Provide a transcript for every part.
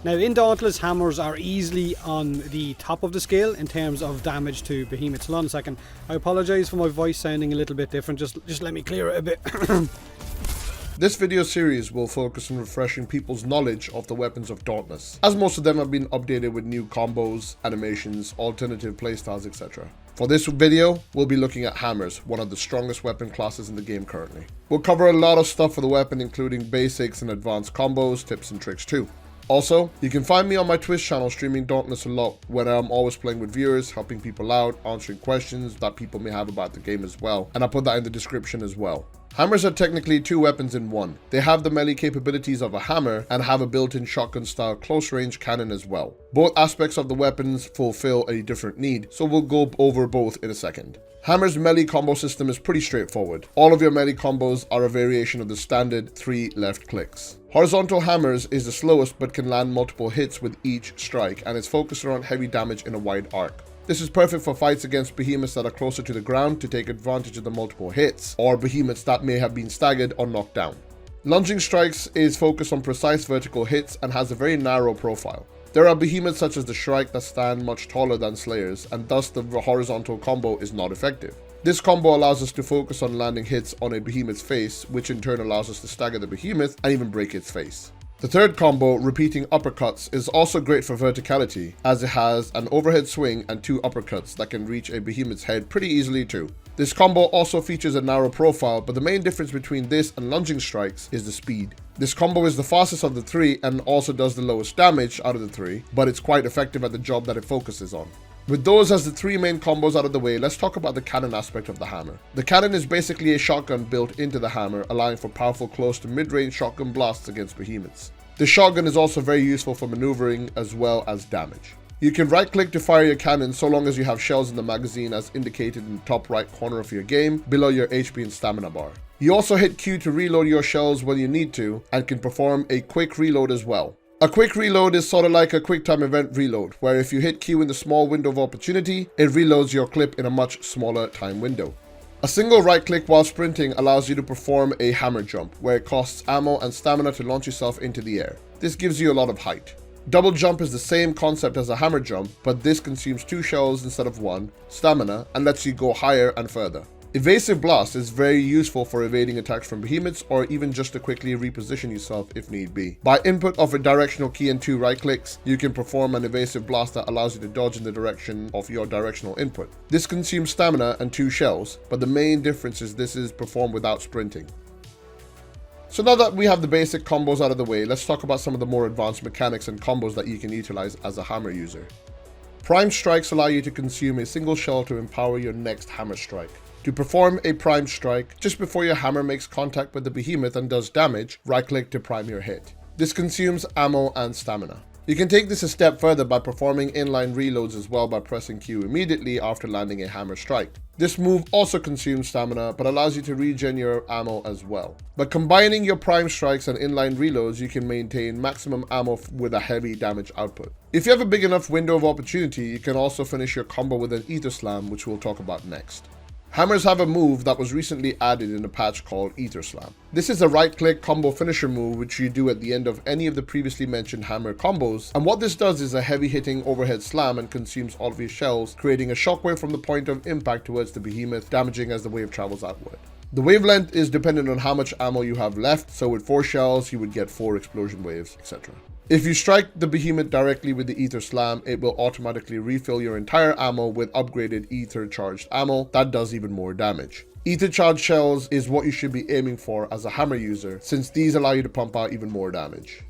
Now in Dauntless, hammers are easily on the top of the scale in terms of damage to Behemoths. Hold on a second. I apologise for my voice sounding a little bit different. Just let me clear it a bit. This video series will focus on refreshing people's knowledge of the weapons of Dauntless, as most of them have been updated with new combos, animations, alternative playstyles, etc. For this video, we'll be looking at hammers, one of the strongest weapon classes in the game currently. We'll cover a lot of stuff for the weapon, including basics and advanced combos, tips and tricks too. Also, you can find me on my Twitch channel streaming Dauntless a lot, where I'm always playing with viewers, helping people out, answering questions that people may have about the game as well, and I'll put that in the description as well. Hammers are technically two weapons in one. They have the melee capabilities of a hammer and have a built-in shotgun style close range cannon as well. Both aspects of the weapons fulfill a different need, so we'll go over both in a second. Hammer's melee combo system is pretty straightforward. All of your melee combos are a variation of the standard 3 left clicks. Horizontal hammers is the slowest but can land multiple hits with each strike, and is focused around heavy damage in a wide arc. This is perfect for fights against behemoths that are closer to the ground to take advantage of the multiple hits, or behemoths that may have been staggered or knocked down. Lunging strikes is focused on precise vertical hits and has a very narrow profile. There are behemoths such as the Shrike that stand much taller than Slayers, and thus the horizontal combo is not effective. This combo allows us to focus on landing hits on a behemoth's face, which in turn allows us to stagger the behemoth and even break its face. The third combo, repeating uppercuts, is also great for verticality, as it has an overhead swing and 2 uppercuts that can reach a behemoth's head pretty easily too. This combo also features a narrow profile, but the main difference between this and lunging strikes is the speed. This combo is the fastest of the 3 and also does the lowest damage out of the 3, but it's quite effective at the job that it focuses on. With those as the 3 main combos out of the way, let's talk about the cannon aspect of the hammer. The cannon is basically a shotgun built into the hammer, allowing for powerful close to mid-range shotgun blasts against behemoths. The shotgun is also very useful for maneuvering as well as damage. You can right click to fire your cannon so long as you have shells in the magazine as indicated in the top right corner of your game below your HP and stamina bar. You also hit Q to reload your shells when you need to and can perform a quick reload as well. A quick reload is sort of like a quick time event reload, where if you hit Q in the small window of opportunity, it reloads your clip in a much smaller time window. A single right click while sprinting allows you to perform a hammer jump, where it costs ammo and stamina to launch yourself into the air. This gives you a lot of height. Double jump is the same concept as a hammer jump, but this consumes 2 shells instead of 1, stamina, and lets you go higher and further. Evasive blast is very useful for evading attacks from behemoths or even just to quickly reposition yourself if need be. By input of a directional key and 2 right clicks, you can perform an evasive blast that allows you to dodge in the direction of your directional input. This consumes stamina and 2 shells, but the main difference is this is performed without sprinting. So now that we have the basic combos out of the way, let's talk about some of the more advanced mechanics and combos that you can utilize as a hammer user. Prime strikes allow you to consume a single shell to empower your next hammer strike. To perform a prime strike, just before your hammer makes contact with the behemoth and does damage, right click to prime your hit. This consumes ammo and stamina. You can take this a step further by performing inline reloads as well by pressing Q immediately after landing a hammer strike. This move also consumes stamina but allows you to regen your ammo as well. By combining your prime strikes and inline reloads, you can maintain maximum ammo with a heavy damage output. If you have a big enough window of opportunity, you can also finish your combo with an aether slam, which we'll talk about next. Hammers have a move that was recently added in a patch called Aether Slam. This is a right-click combo finisher move which you do at the end of any of the previously mentioned hammer combos, and what this does is a heavy-hitting overhead slam and consumes all of your shells, creating a shockwave from the point of impact towards the behemoth, damaging as the wave travels outward. The wavelength is dependent on how much ammo you have left, so with 4 shells you would get 4 explosion waves, etc. If you strike the behemoth directly with the Aether Slam, it will automatically refill your entire ammo with upgraded Aether charged ammo that does even more damage. Aether charged shells is what you should be aiming for as a hammer user, since these allow you to pump out even more damage.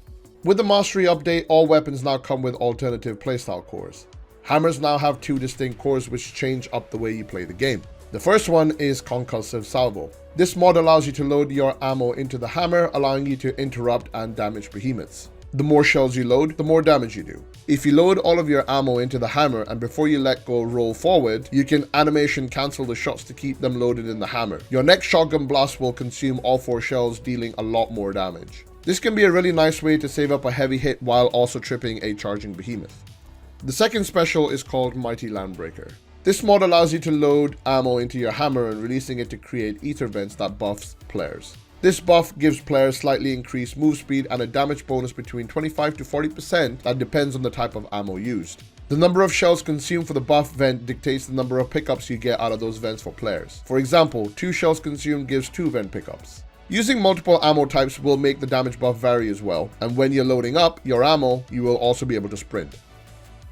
With the Mastery update, all weapons now come with alternative playstyle cores. Hammers now have 2 distinct cores which change up the way you play the game. The first one is Concussive Salvo. This mod allows you to load your ammo into the hammer, allowing you to interrupt and damage behemoths. The more shells you load, the more damage you do. If you load all of your ammo into the hammer and before you let go roll forward, you can animation cancel the shots to keep them loaded in the hammer. Your next shotgun blast will consume all 4 shells, dealing a lot more damage. This can be a really nice way to save up a heavy hit while also tripping a charging behemoth. The second special is called Mighty Landbreaker. This mod allows you to load ammo into your hammer and releasing it to create aether vents that buffs players. This buff gives players slightly increased move speed and a damage bonus between 25 to 40% that depends on the type of ammo used. The number of shells consumed for the buff vent dictates the number of pickups you get out of those vents for players. For example, 2 shells consumed gives 2 vent pickups. Using multiple ammo types will make the damage buff vary as well, and when you're loading up your ammo, you will also be able to sprint.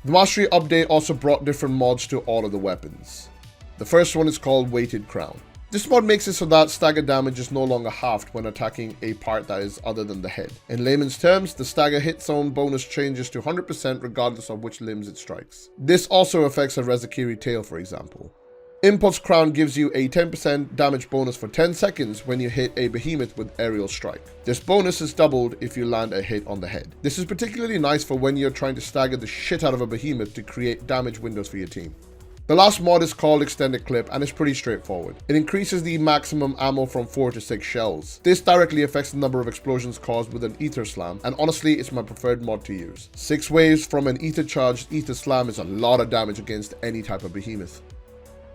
The Mastery update also brought different mods to all of the weapons. The first one is called Weighted Crown. This mod makes it so that stagger damage is no longer halved when attacking a part that is other than the head. In layman's terms, the stagger hit zone bonus changes to 100% regardless of which limbs it strikes. This also affects a Rezakiri tail, for example. Impulse Crown gives you a 10% damage bonus for 10 seconds when you hit a behemoth with aerial strike. This bonus is doubled if you land a hit on the head. This is particularly nice for when you're trying to stagger the shit out of a behemoth to create damage windows for your team. The last mod is called Extended Clip and is pretty straightforward. It increases the maximum ammo from 4 to 6 shells. This directly affects the number of explosions caused with an Aether Slam, and honestly it's my preferred mod to use. 6 waves from an Aether charged Aether Slam is a lot of damage against any type of behemoth.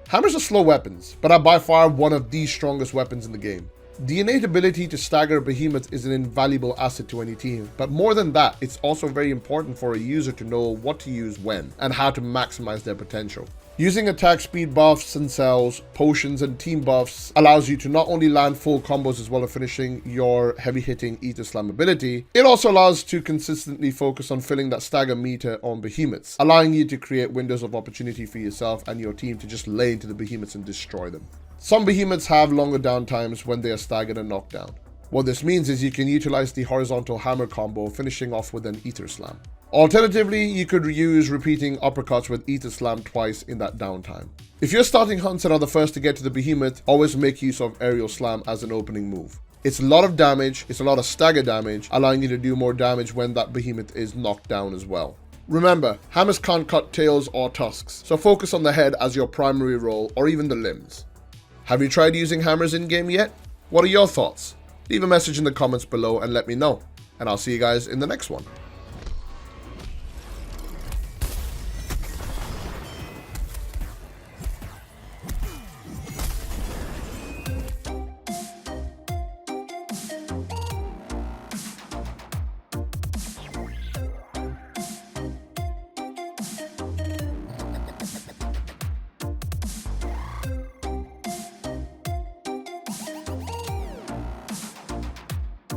Hammers are slow weapons, but are by far one of the strongest weapons in the game. The innate ability to stagger a behemoth is an invaluable asset to any team, but more than that, it's also very important for a user to know what to use when, and how to maximize their potential. Using attack speed buffs and cells, potions and team buffs allows you to not only land full combos as well as finishing your heavy hitting Aether Slam ability, it also allows to consistently focus on filling that stagger meter on behemoths, allowing you to create windows of opportunity for yourself and your team to just lay into the behemoths and destroy them. Some behemoths have longer downtimes when they are staggered and knocked down. What this means is you can utilize the horizontal hammer combo, finishing off with an Aether Slam. Alternatively, you could use repeating uppercuts with Aether Slam twice in that downtime. If you're starting hunts and are the first to get to the behemoth, always make use of aerial slam as an opening move. It's a lot of damage, it's a lot of stagger damage, allowing you to do more damage when that behemoth is knocked down as well. Remember, hammers can't cut tails or tusks, so focus on the head as your primary role, or even the limbs. Have you tried using hammers in-game yet? What are your thoughts? Leave a message in the comments below and let me know, and I'll see you guys in the next one.